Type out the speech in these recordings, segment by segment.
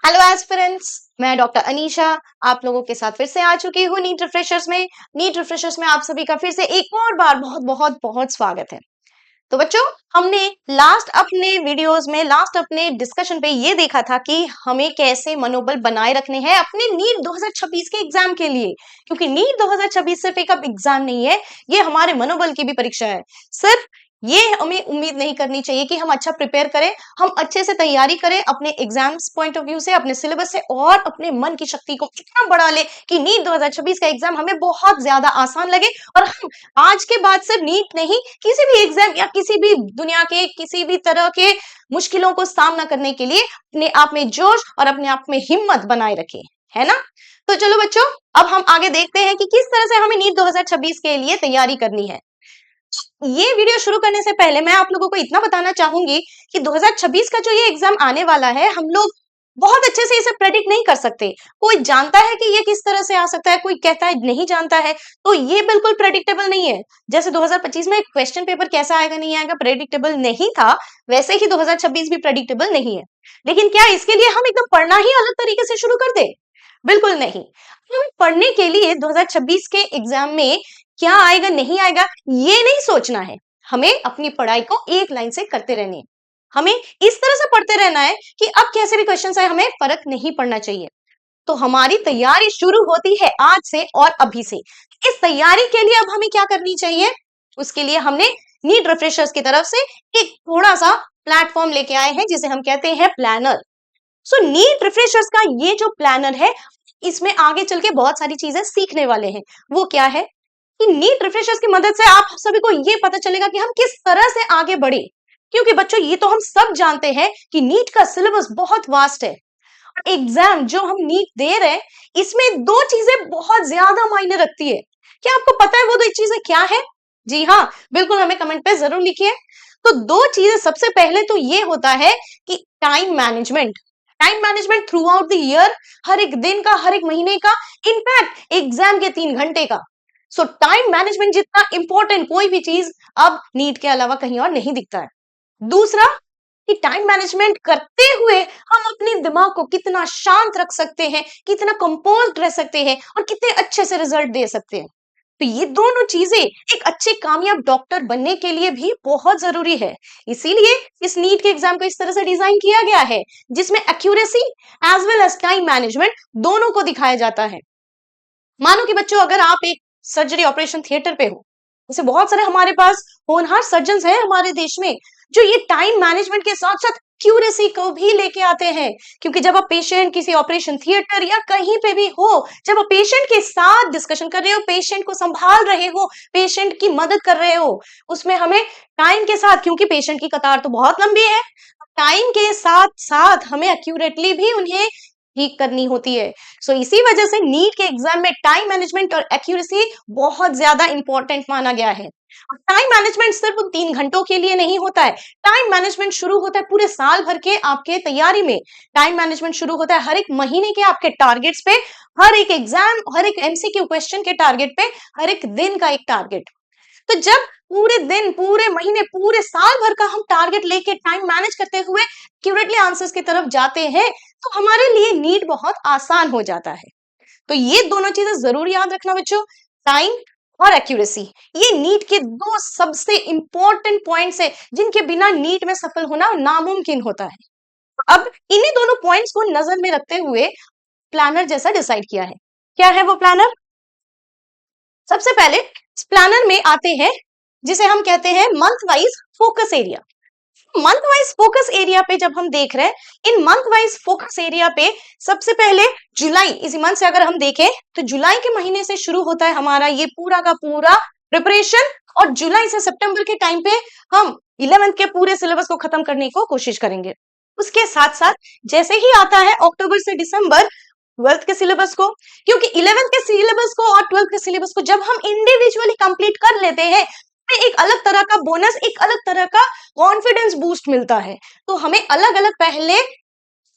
Hello aspirants, मैं doctor Anisha आप लोगों के साथ फिर से आ चुकी हूँ नीट रिफ्रेशर्स में। नीट रिफ्रेशर्स में आप सभी का फिर से एक और बार बहुत बहुत बहुत स्वागत है। तो बच्चों, हमने लास्ट अपने डिस्कशन पे ये देखा था कि हमें कैसे मनोबल बनाए रखने हैं अपने नीट 2026 के एग्जाम के लिए, क्योंकि नीट 2026 सिर्फ एक अब एग्जाम नहीं है, ये हमारे मनोबल की भी परीक्षा है। सिर्फ ये हमें उम्मीद नहीं करनी चाहिए कि हम अच्छा प्रिपेयर करें, हम अच्छे से तैयारी करें अपने एग्जाम्स पॉइंट ऑफ व्यू से, अपने सिलेबस से, और अपने मन की शक्ति को इतना बढ़ा ले कि नीट 2026 का एग्जाम हमें बहुत ज्यादा आसान लगे और हम आज के बाद सिर्फ नीट नहीं, किसी भी एग्जाम या किसी भी दुनिया के किसी भी तरह के मुश्किलों को सामना करने के लिए अपने आप में जोश और अपने आप में हिम्मत बनाए रखें, है ना। तो चलो बच्चों, अब हम आगे देखते हैं कि किस तरह से हमें नीट 2026 के लिए तैयारी करनी है। ये वीडियो शुरू करने से पहले मैं आप लोगों को इतना बताना चाहूंगी कि 2026 का जो ये एग्जाम आने वाला है, हम लोग बहुत अच्छे से इसे प्रेडिक्ट नहीं कर सकते। कोई जानता है कि ये किस तरह से आ सकता है, कोई कहता है नहीं जानता है, तो ये बिल्कुल प्रेडिक्टेबल नहीं है। जैसे 2025 में क्वेश्चन पेपर कैसा आएगा नहीं आएगा प्रेडिक्टेबल नहीं था, वैसे ही 2026 भी प्रेडिक्टेबल नहीं है। लेकिन क्या इसके लिए हम एकदम पढ़ना ही अलग तरीके से शुरू कर दे? बिल्कुल नहीं। हमें पढ़ने के लिए 2026 के एग्जाम में क्या आएगा नहीं आएगा ये नहीं सोचना है, हमें अपनी पढ़ाई को एक लाइन से करते रहनी है। हमें इस तरह से पढ़ते रहना है कि अब कैसे भी क्वेश्चन आए हमें फर्क नहीं पड़ना चाहिए। तो हमारी तैयारी शुरू होती है आज से और अभी से। इस तैयारी के लिए अब हमें क्या करनी चाहिए, उसके लिए हमने नीट रिफ्रेशर्स की तरफ से एक थोड़ा सा प्लेटफॉर्म लेके आए हैं जिसे हम कहते हैं प्लानर। सो नीट रिफ्रेशर्स का ये जो प्लानर है, इसमें आगे चल के बहुत सारी चीजें सीखने वाले हैं। वो क्या है कि नीट रिफ्रेशर्स की मदद से आप सभी को ये पता चलेगा कि हम किस तरह से आगे बढ़े। क्योंकि बच्चों, ये तो हम सब जानते हैं कि नीट का सिलेबस बहुत वास्ट है। एग्जाम जो हम नीट दे रहे हैं, इसमें दो चीजें बहुत ज्यादा मायने रखती है। क्या आपको पता है वो दो चीजें क्या है? जी हाँ, बिल्कुल, हमें कमेंट पे जरूर लिखिए। तो दो चीजें, सबसे पहले तो ये होता है कि time management. Time management throughout the year, हर एक दिन का, हर एक महीने का, इनफैक्ट एग्जाम के 3 घंटे का। सो टाइम मैनेजमेंट जितना इंपॉर्टेंट कोई भी चीज अब नीट के अलावा कहीं और नहीं दिखता है। दूसरा कि टाइम मैनेजमेंट करते हुए हम अपने दिमाग को कितना शांत रख सकते हैं, कितना कंपोज्ड रह सकते हैं और कितने अच्छे से रिजल्ट दे सकते हैं। तो ये दोनों चीजें एक अच्छे कामयाब डॉक्टर बनने के लिए भी बहुत जरूरी है। इसीलिए इस नीट के एग्जाम को इस तरह से डिजाइन किया गया है जिसमें accuracy as well as time management दोनों को दिखाया जाता है। मानो कि बच्चों, अगर आप एक सर्जरी ऑपरेशन थिएटर पे हो, जैसे बहुत सारे हमारे पास होनहार सर्जन हैं हमारे देश में, जो ये टाइम मैनेजमेंट के साथ साथ एक्यूरेसी को भी लेके आते हैं। क्योंकि जब आप पेशेंट किसी ऑपरेशन थिएटर या कहीं पे भी हो, जब आप पेशेंट के साथ डिस्कशन कर रहे हो, पेशेंट को संभाल रहे हो, पेशेंट की मदद कर रहे हो, उसमें हमें टाइम के साथ, क्योंकि पेशेंट की कतार तो बहुत लंबी है, टाइम के साथ साथ हमें एक्यूरेटली भी उन्हें ठीक करनी होती है। सो इसी वजह से नीट के एग्जाम में टाइम मैनेजमेंट और एक्यूरेसी बहुत ज्यादा इंपॉर्टेंट माना गया है। टाइम मैनेजमेंट सिर्फ उन 3 घंटों के लिए नहीं होता है, टाइम मैनेजमेंट शुरू होता है पूरे साल भर के आपके तैयारी में। टाइम मैनेजमेंट शुरू होता है हर एक महीने के आपके टारगेट्स पे, हर एक एग्जाम, हर एक एमसीक्यू क्वेश्चन के टारगेट पे, हर एक दिन का एक टारगेट। तो जब पूरे दिन, पूरे महीने, पूरे साल भर का हम टारगेट लेके टाइम मैनेज करते हुए एक्यूरेटली आंसर्स की तरफ जाते हैं, तो हमारे लिए नीट बहुत आसान हो जाता है। तो ये दोनों चीजें जरूर याद रखना बच्चों, टाइम और एक्यूरेसी। ये नीट के दो सबसे इंपॉर्टेंट पॉइंट्स है जिनके बिना नीट में सफल होना नामुमकिन होता है। अब इन्हीं दोनों पॉइंट्स को नजर में रखते हुए प्लानर जैसा डिसाइड किया है। क्या है वो प्लानर? सबसे पहले इस प्लानर में आते हैं जिसे हम कहते हैं month wise focus area. Month wise focus area पे जब हम देख रहे हैं, इन मंथ वाइज फोकस एरिया पे सबसे पहले जुलाई, इसी मंथ से अगर हम देखें तो जुलाई के महीने से शुरू होता है हमारा ये पूरा का पूरा प्रिपरेशन, और जुलाई से सितंबर के टाइम पे हम 11th के पूरे सिलेबस को खत्म करने को कोशिश करेंगे। उसके साथ साथ जैसे ही आता है अक्टूबर से दिसंबर 12th के सिलेबस को, क्योंकि 11th के सिलेबस को और 12th के सिलेबस को जब हम इंडिविजुअली कंप्लीट कर लेते हैं, एक अलग तरह का बोनस, एक अलग तरह का कॉन्फिडेंस बूस्ट मिलता है। तो हमें अलग अलग पहले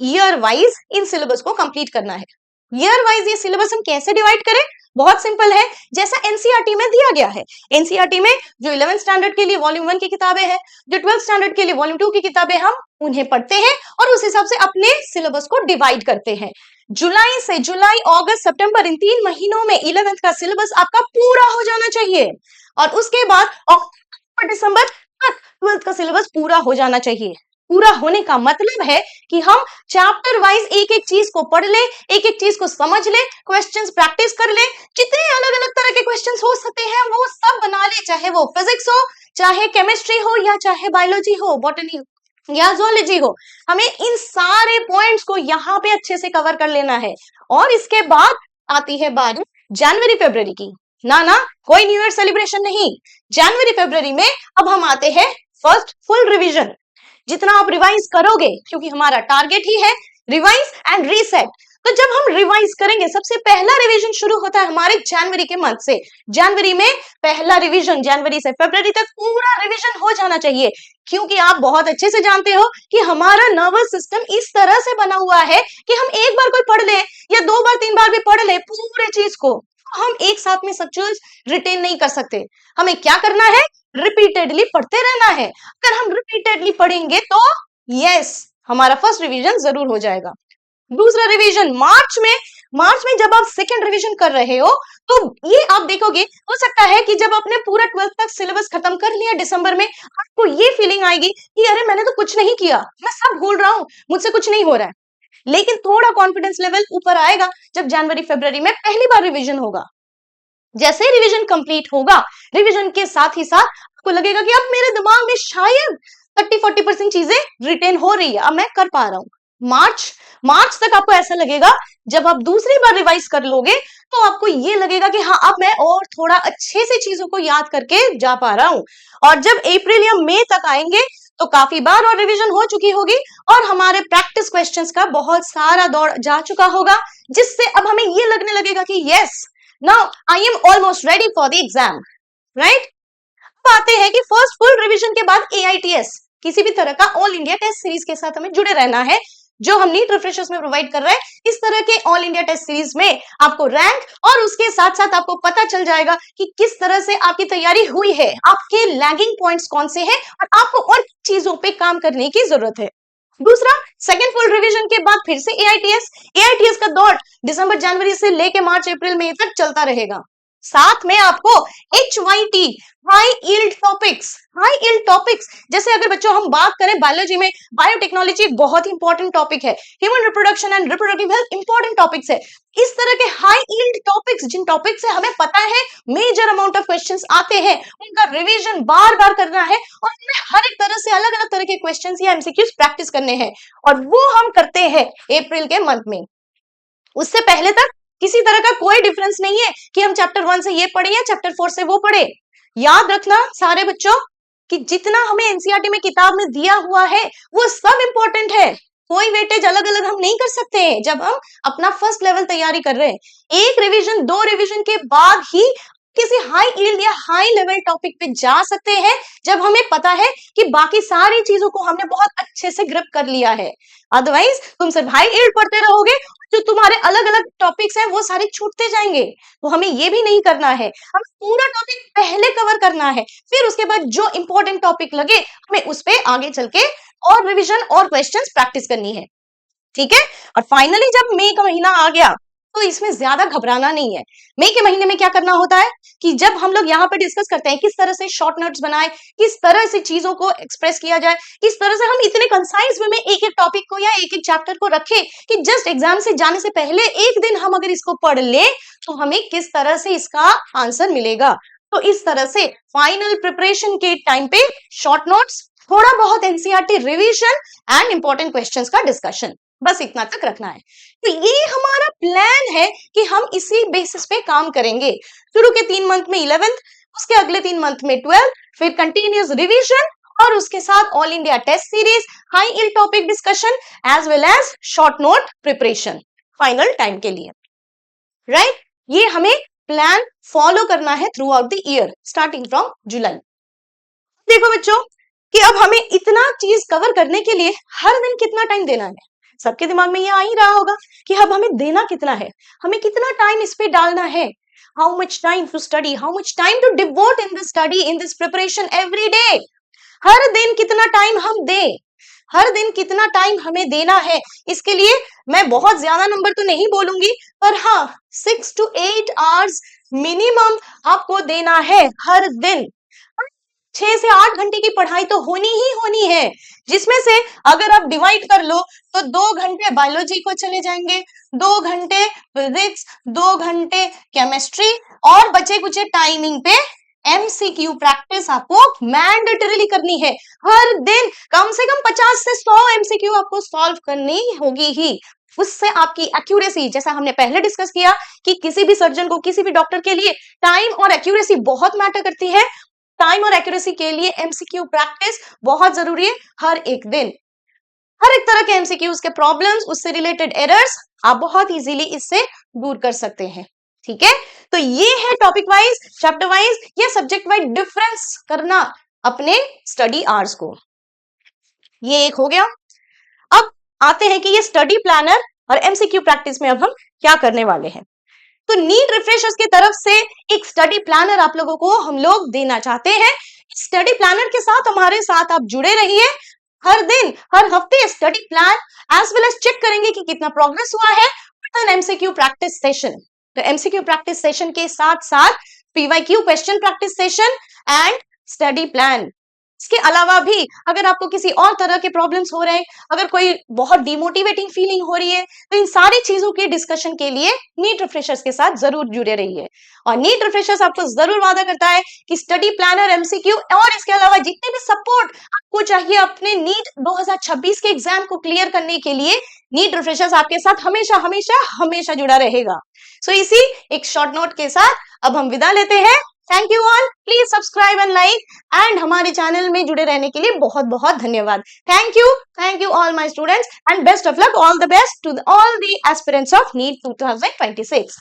ईयर वाइज इन सिलेबस को कंप्लीट करना है। ईयर वाइज ये सिलेबस हम कैसे डिवाइड करें? बहुत सिंपल है, जैसा एनसीईआरटी में दिया गया है। एनसीईआरटी में जो 11th स्टैंडर्ड के लिए वॉल्यूम 1 की किताबें हैं, जो 12th स्टैंडर्ड के लिए वॉल्यूम 2 की किताबें, हम उन्हें पढ़ते हैं और उस हिसाब से अपने सिलेबस को डिवाइड करते हैं। जुलाई, अगस्त, सितंबर, इन 3 महीनों में 11th का सिलेबस आपका पूरा हो जाना चाहिए और उसके बाद अक्टूबर दिसंबर तक 12th का सिलेबस पूरा हो जाना चाहिए। पूरा होने का मतलब है कि हम चैप्टर वाइज एक एक चीज को पढ़ ले, एक एक चीज को समझ ले, क्वेश्चंस प्रैक्टिस कर ले, जितने अलग अलग तरह के क्वेश्चंस हो सकते हैं वो सब बना ले, चाहे वो फिजिक्स हो, चाहे केमिस्ट्री हो, या चाहे बायोलॉजी हो, बॉटनी या जूलॉजी हो। हमें इन सारे पॉइंट्स को यहाँ पे अच्छे से कवर कर लेना है। और इसके बाद आती है बारी जनवरी फरवरी की। ना कोई न्यू ईयर सेलिब्रेशन नहीं, जनवरी फरवरी में अब हम आते हैं फर्स्ट फुल रिवीजन। जितना आप रिवाइज करोगे, क्योंकि हमारा टारगेट ही है रिवाइज एंड रीसेट, तो जब हम रिवाइज करेंगे, सबसे पहला रिवीजन शुरू होता है हमारे जनवरी के मंथ से। जनवरी में पहला रिवीजन, जनवरी से फरवरी तक पूरा रिवीजन हो जाना चाहिए, क्योंकि आप बहुत अच्छे से जानते हो कि हमारा नर्वस सिस्टम इस तरह से बना हुआ है कि हम एक बार कोई पढ़ ले या 2 बार 3 बार भी पढ़ ले पूरे चीज को, हम एक साथ में सब चीज रिटेन नहीं कर सकते। हमें क्या करना है? रिपीटेडली पढ़ते रहना है। अगर हम रिपीटेडली पढ़ेंगे तो यस, हमारा फर्स्ट रिवीजन जरूर हो जाएगा। दूसरा रिवीजन मार्च में जब आप सेकंड रिवीजन कर रहे हो, तो ये आप देखोगे, हो सकता है कि जब आपने पूरा 12th तक सिलेबस खत्म कर लिया दिसंबर में, आपको ये फीलिंग आएगी कि अरे मैंने तो कुछ नहीं किया, मैं सब भूल रहा हूँ, मुझसे कुछ नहीं हो रहा है। लेकिन थोड़ा कॉन्फिडेंस लेवल ऊपर आएगा जब जनवरी फरवरी में पहली बार रिवीजन होगा। जैसे रिवीजन कंप्लीट होगा, रिवीजन के साथ ही साथ आपको लगेगा कि अब मेरे दिमाग में शायद 30-40% चीजें रिटेन हो रही है, अब मैं कर पा रहा हूं। मार्च तक आपको ऐसा लगेगा। जब आप दूसरी बार रिवाइज कर लोगे तो आपको ये लगेगा कि हाँ, अब मैं और थोड़ा अच्छे से चीजों को याद करके जा पा रहा हूं। और जब अप्रैल या मई तक आएंगे तो काफी बार और रिवीजन हो चुकी होगी और हमारे प्रैक्टिस क्वेश्चंस का बहुत सारा दौर जा चुका होगा, जिससे अब हमें ये लगने लगेगा कि yes, now I am almost ready for the exam, right. अब आते हैं कि फर्स्ट फुल रिवीजन के बाद AITS, किसी भी तरह का ऑल इंडिया टेस्ट सीरीज के साथ हमें जुड़े रहना है, जो हम नीट रिफ्रेशर्स में प्रोवाइड कर रहे हैं। इस तरह के ऑल इंडिया टेस्ट सीरीज में आपको रैंक और उसके साथ साथ आपको पता चल जाएगा कि किस तरह से आपकी तैयारी हुई है, आपके लैगिंग पॉइंट्स कौन से हैं और आपको और चीजों पे काम करने की जरूरत है। दूसरा, सेकंड फुल रिवीजन के बाद फिर से AITS का दौर दिसंबर जनवरी से लेके मार्च अप्रैल मई तक चलता रहेगा। साथ में आपको HYT, हाई यील्ड टॉपिक्स, जैसे अगर बच्चों हम बात करें बायोलॉजी में, बायोटेक्नोलॉजी एक बहुत ही इंपॉर्टेंट टॉपिक है, human reproduction and reproductive health important topics है। इस तरह के हाई यील्ड टॉपिक्स, जिन टॉपिक से हमें पता है मेजर अमाउंट ऑफ क्वेश्चंस आते हैं, उनका रिवीजन बार बार करना है और उनमें हर एक तरह से अलग अलग तरह के क्वेश्चंस या MCQs प्रैक्टिस करने हैं, और वो हम करते हैं अप्रैल के मंथ में। उससे पहले तक किसी तरह का कोई डिफरेंस नहीं है कि हम चैप्टर 1 से ये पढ़े या चैप्टर 4 से वो पढ़े। याद रखना सारे बच्चों कि जितना हमें एनसीईआरटी में किताब में दिया हुआ है वो सब इंपॉर्टेंट है, कोई वेटेज अलग अलग हम नहीं कर सकते हैं जब हम अपना फर्स्ट लेवल तैयारी कर रहे हैं। एक रिवीजन, 2 रिवीजन के बाद ही किसी हाई यील्ड या हाई लेवल टॉपिक पे जा सकते हैं, जब हमें पता है कि बाकी सारी चीजों को हमने बहुत अच्छे से ग्रिप कर लिया है। अदरवाइज तुम सिर्फ हाई यील्ड पढ़ते रहोगे, जो तुम्हारे अलग अलग टॉपिक्स हैं वो सारे छूटते जाएंगे। तो हमें ये भी नहीं करना है, हमें पूरा टॉपिक पहले कवर करना है, फिर उसके बाद जो इंपॉर्टेंट टॉपिक लगे हमें उस पर आगे चल के और रिविजन और क्वेश्चंस प्रैक्टिस करनी है, ठीक है। और फाइनली जब मई का महीना आ गया तो इसमें ज्यादा घबराना नहीं है। मई के महीने में क्या करना होता है कि जब हम लोग यहाँ पे डिस्कस करते हैं किस तरह से शॉर्ट नोट्स बनाए, किस तरह से चीजों को एक्सप्रेस किया जाए, किस तरह से हम इतने कंसाइज वे में एक एक टॉपिक को या एक एक चैप्टर को रखें कि जस्ट एग्जाम से जाने से पहले एक दिन हम अगर इसको पढ़ ले तो हमें किस तरह से इसका आंसर मिलेगा। तो इस तरह से फाइनल प्रिपरेशन के टाइम पे शॉर्ट नोट्स, थोड़ा बहुत NCERT revision and important questions का डिस्कशन, बस इतना तक रखना है। तो ये हमारा प्लान है कि हम इसी बेसिस पे काम करेंगे। शुरू के 3 मंथ में 11th, उसके अगले 3 मंथ में 12th, फिर कंटिन्यूस रिवीजन और उसके साथ all India test series, high yield topic discussion as well as short note preparation final time के लिए, राइट। ये हमें प्लान फॉलो करना है throughout the year starting from July. देखो बच्चों कि अब हमें इतना चीज कवर करने के लिए हर दिन कितना टाइम देना है। सबके दिमाग में ये आ ही रहा होगा कि अब हमें देना कितना है, हमें कितना टाइम इस पे डालना है, how much time to study, how much time to devote in this study, in this preparation every day. हर दिन कितना टाइम हम दें, हर दिन कितना टाइम हमें देना है, इसके लिए मैं बहुत ज्यादा नंबर तो नहीं बोलूंगी, पर हाँ 6 to 8 आवर्स मिनिमम आपको देना है हर दिन। 6 से 8 घंटे की पढ़ाई तो होनी ही होनी है, जिसमें से अगर आप डिवाइड कर लो तो 2 घंटे बायोलॉजी को चले जाएंगे, 2 घंटे फिजिक्स, 2 घंटे केमिस्ट्री, और बचे कुछ टाइमिंग पे एमसीक्यू प्रैक्टिस आपको मैंडेटरीली करनी है। हर दिन कम से कम 50 से 100 एमसीक्यू आपको सॉल्व करनी होगी ही। उससे आपकी एक्यूरेसी, जैसा हमने पहले डिस्कस किया कि किसी भी सर्जन को, किसी भी डॉक्टर के लिए टाइम और एक्यूरेसी बहुत मैटर करती है। टाइम और एक्यूरेसी के लिए एमसीक्यू प्रैक्टिस बहुत जरूरी है हर एक दिन। हर एक तरह के एमसीक्यूज के प्रॉब्लम्स, उससे रिलेटेड एरर्स आप बहुत इजीली इससे दूर कर सकते हैं। ठीक है, तो ये है टॉपिक वाइज, चैप्टर वाइज या सब्जेक्ट वाइज डिफरेंस करना अपने स्टडी आवर्स को। ये एक हो गया। अब आते हैं कि ये स्टडी प्लानर और एमसीक्यू प्रैक्टिस में अब हम क्या करने वाले हैं। तो नीट रिफ्रेशर्स की तरफ से एक स्टडी प्लानर आप लोगों को हम लोग देना चाहते हैं। स्टडी प्लानर के साथ हमारे साथ आप जुड़े रहिए। हर दिन, हर हफ्ते study plan as well as check करेंगे कि कितना प्रोग्रेस हुआ है with an MCQ practice session. तो एमसीक्यू प्रैक्टिस सेशन के साथ साथ PYQ question practice session and study plan. इसके अलावा भी अगर आपको किसी और तरह के प्रॉब्लम्स हो रहे हैं, अगर कोई बहुत डिमोटिवेटिंग फीलिंग हो रही है, तो इन सारी चीजों के डिस्कशन के लिए नीट रिफ्रेशर्स के साथ जरूर जुड़े रहिए। और नीट रिफ्रेशर्स आपको जरूर वादा करता है कि स्टडी प्लानर, एमसीक्यू और इसके अलावा जितने भी सपोर्ट आपको चाहिए अपने नीट 2026 के एग्जाम को क्लियर करने के लिए, नीट रिफ्रेशर्स आपके साथ हमेशा हमेशा हमेशा जुड़ा रहेगा। सो इसी एक शॉर्ट नोट के साथ अब हम विदा लेते हैं। Thank you all, please subscribe and like, and हमारे चैनल में जुड़े रहने के लिए बहुत बहुत धन्यवाद। Thank you all my students, and best of luck, all the best to all the aspirants of NEET 2026।